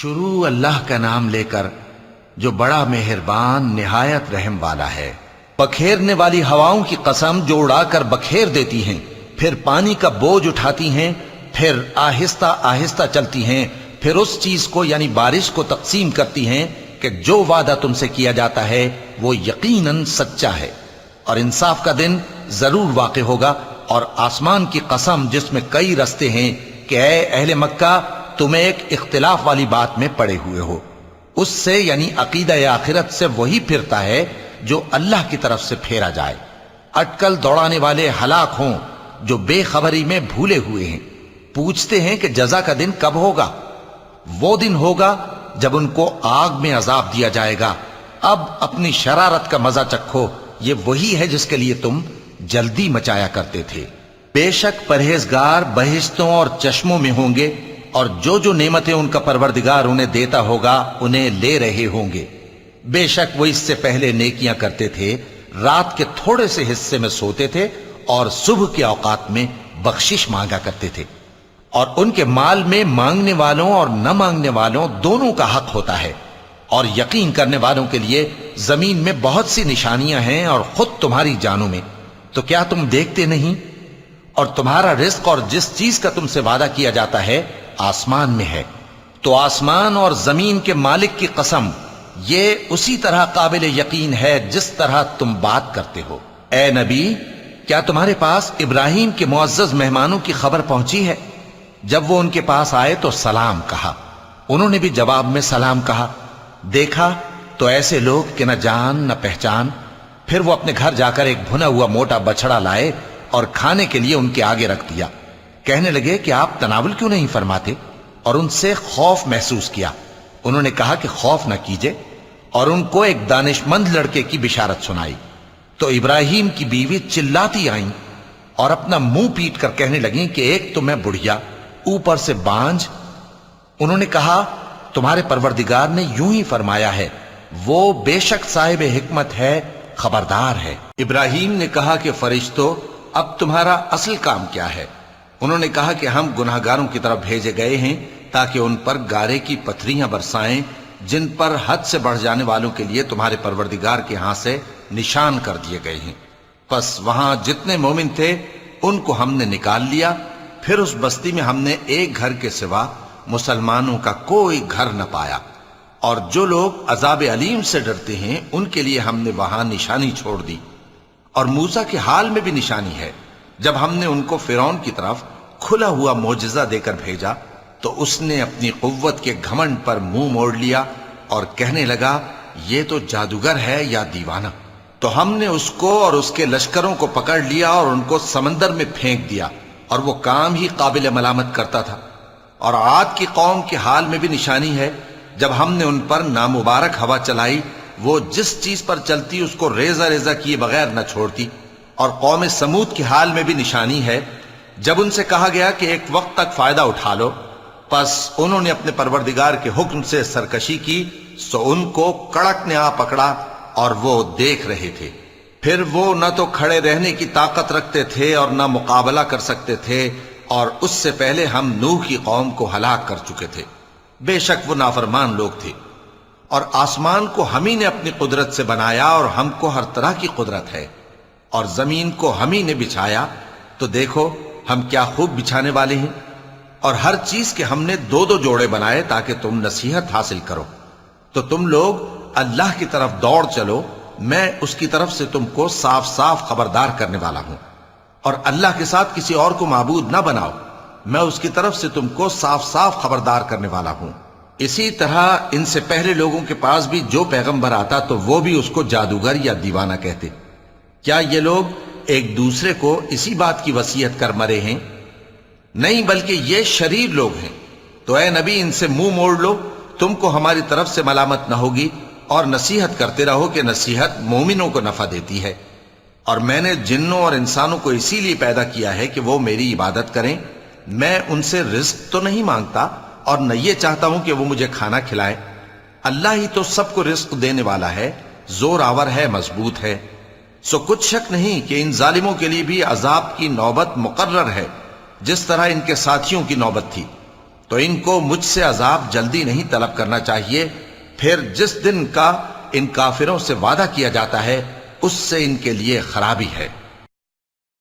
شروع اللہ کا نام لے کر جو بڑا مہربان نہایت رحم والا ہے۔ بکھیرنے والی ہواؤں کی قسم جو اڑا کر بکھیر دیتی ہیں، پھر پانی کا بوجھ اٹھاتی ہیں، پھر آہستہ آہستہ چلتی ہیں، پھر اس چیز کو یعنی بارش کو تقسیم کرتی ہیں کہ جو وعدہ تم سے کیا جاتا ہے وہ یقیناً سچا ہے، اور انصاف کا دن ضرور واقع ہوگا۔ اور آسمان کی قسم جس میں کئی رستے ہیں کہ اے اہل مکہ تم ایک اختلاف والی بات میں پڑے ہوئے ہو، اس سے یعنی عقیدہ آخرت سے وہی پھرتا ہے جو اللہ کی طرف سے پھیرا جائے۔ اٹکل دوڑانے والے ہلاک ہوں جو بے خبری میں بھولے ہوئے ہیں، پوچھتے ہیں کہ جزا کا دن کب ہوگا؟ وہ دن ہوگا جب ان کو آگ میں عذاب دیا جائے گا۔ اب اپنی شرارت کا مزہ چکھو، یہ وہی ہے جس کے لیے تم جلدی مچایا کرتے تھے۔ بے شک پرہیزگار بہشتوں اور چشموں میں ہوں گے، اور جو نعمتیں ان کا پروردگار انہیں دیتا ہوگا انہیں لے رہے ہوں گے۔ بے شک وہ اس سے پہلے نیکیاں کرتے تھے، رات کے تھوڑے سے حصے میں سوتے تھے اور صبح کے اوقات میں بخشش مانگا کرتے تھے، اور ان کے مال میں مانگنے والوں اور نہ مانگنے والوں دونوں کا حق ہوتا ہے۔ اور یقین کرنے والوں کے لیے زمین میں بہت سی نشانیاں ہیں اور خود تمہاری جانوں میں، تو کیا تم دیکھتے نہیں؟ اور تمہارا رزق اور جس چیز کا تم سے وعدہ کیا جاتا ہے آسمان میں ہے، تو آسمان اور زمین کے مالک کی قسم یہ اسی طرح قابل یقین ہے جس طرح تم بات کرتے ہو۔ اے نبی، کیا تمہارے پاس ابراہیم کے معزز مہمانوں کی خبر پہنچی ہے؟ جب وہ ان کے پاس آئے تو سلام کہا، انہوں نے بھی جواب میں سلام کہا۔ دیکھا تو ایسے لوگ کہ نہ جان نہ پہچان۔ پھر وہ اپنے گھر جا کر ایک بھنا ہوا موٹا بچڑا لائے اور کھانے کے لیے ان کے آگے رکھ دیا۔ کہنے لگے کہ آپ تناول کیوں نہیں فرماتے؟ اور ان سے خوف محسوس کیا۔ انہوں نے کہا کہ خوف نہ کیجے، اور ان کو ایک دانشمند لڑکے کی بشارت سنائی۔ تو ابراہیم کی بیوی چلاتی آئیں اور اپنا منہ پیٹ کر کہنے لگیں کہ ایک تو میں بڑھیا، اوپر سے بانجھ۔ انہوں نے کہا تمہارے پروردگار نے یوں ہی فرمایا ہے، وہ بے شک صاحب حکمت ہے، خبردار ہے۔ ابراہیم نے کہا کہ فرشتو، اب تمہارا اصل کام کیا ہے؟ انہوں نے کہا کہ ہم گناہگاروں کی طرف بھیجے گئے ہیں تاکہ ان پر گارے کی پتھریاں برسائیں جن پر حد سے بڑھ جانے والوں کے لیے تمہارے پروردگار کے ہاں سے نشان کر دیے گئے ہیں۔ پس وہاں جتنے مومن تھے ان کو ہم نے نکال لیا، پھر اس بستی میں ہم نے ایک گھر کے سوا مسلمانوں کا کوئی گھر نہ پایا، اور جو لوگ عذاب علیم سے ڈرتے ہیں ان کے لیے ہم نے وہاں نشانی چھوڑ دی۔ اور موسیٰ کے حال میں بھی نشانی ہے، جب ہم نے ان کو فرعون کی طرف کھلا ہوا معجزہ دے کر بھیجا تو اس نے اپنی قوت کے گھمنڈ پر منہ موڑ لیا اور کہنے لگا یہ تو جادوگر ہے یا دیوانہ۔ تو ہم نے اس کو اور اس کے لشکروں کو پکڑ لیا اور ان کو سمندر میں پھینک دیا، اور وہ کام ہی قابل ملامت کرتا تھا۔ اور عاد کی قوم کے حال میں بھی نشانی ہے، جب ہم نے ان پر نامبارک ہوا چلائی، وہ جس چیز پر چلتی اس کو ریزہ ریزہ کیے بغیر نہ چھوڑتی۔ اور قوم سمود کے حال میں بھی نشانی ہے، جب ان سے کہا گیا کہ ایک وقت تک فائدہ اٹھا لو، پس انہوں نے اپنے پروردگار کے حکم سے سرکشی کی، سو ان کو کڑک نے آ پکڑا اور وہ دیکھ رہے تھے۔ پھر وہ نہ تو کھڑے رہنے کی طاقت رکھتے تھے اور نہ مقابلہ کر سکتے تھے، اور اس سے پہلے ہم نوح کی قوم کو ہلاک کر چکے تھے۔ بے شک وہ نافرمان لوگ تھے۔ اور آسمان کو ہم ہی نے اپنی قدرت سے بنایا، اور ہم کو ہر طرح کی قدرت ہے، اور زمین کو ہم ہی نے بچھایا، تو دیکھو ہم کیا خوب بچھانے والے ہیں۔ اور ہر چیز کے ہم نے دو دو جوڑے بنائے تاکہ تم نصیحت حاصل کرو۔ تو تم لوگ اللہ کی طرف دوڑ چلو، میں اس کی طرف سے تم کو صاف صاف خبردار کرنے والا ہوں۔ اور اللہ کے ساتھ کسی اور کو معبود نہ بناؤ، میں اس کی طرف سے تم کو صاف صاف خبردار کرنے والا ہوں۔ اسی طرح ان سے پہلے لوگوں کے پاس بھی جو پیغمبر آتا تو وہ بھی اس کو جادوگر یا دیوانہ کہتے۔ کیا یہ لوگ ایک دوسرے کو اسی بات کی وصیت کر مرے ہیں؟ نہیں، بلکہ یہ شریر لوگ ہیں۔ تو اے نبی ان سے منہ موڑ لو، تم کو ہماری طرف سے ملامت نہ ہوگی، اور نصیحت کرتے رہو کہ نصیحت مومنوں کو نفع دیتی ہے۔ اور میں نے جنوں اور انسانوں کو اسی لیے پیدا کیا ہے کہ وہ میری عبادت کریں۔ میں ان سے رزق تو نہیں مانگتا، اور نہ یہ چاہتا ہوں کہ وہ مجھے کھانا کھلائے۔ اللہ ہی تو سب کو رزق دینے والا ہے، زور آور ہے، مضبوط ہے۔ سو کچھ شک نہیں کہ ان ظالموں کے لیے بھی عذاب کی نوبت مقرر ہے، جس طرح ان کے ساتھیوں کی نوبت تھی۔ تو ان کو مجھ سے عذاب جلدی نہیں طلب کرنا چاہیے، پھر جس دن کا ان کافروں سے وعدہ کیا جاتا ہے اس سے ان کے لیے خرابی ہے۔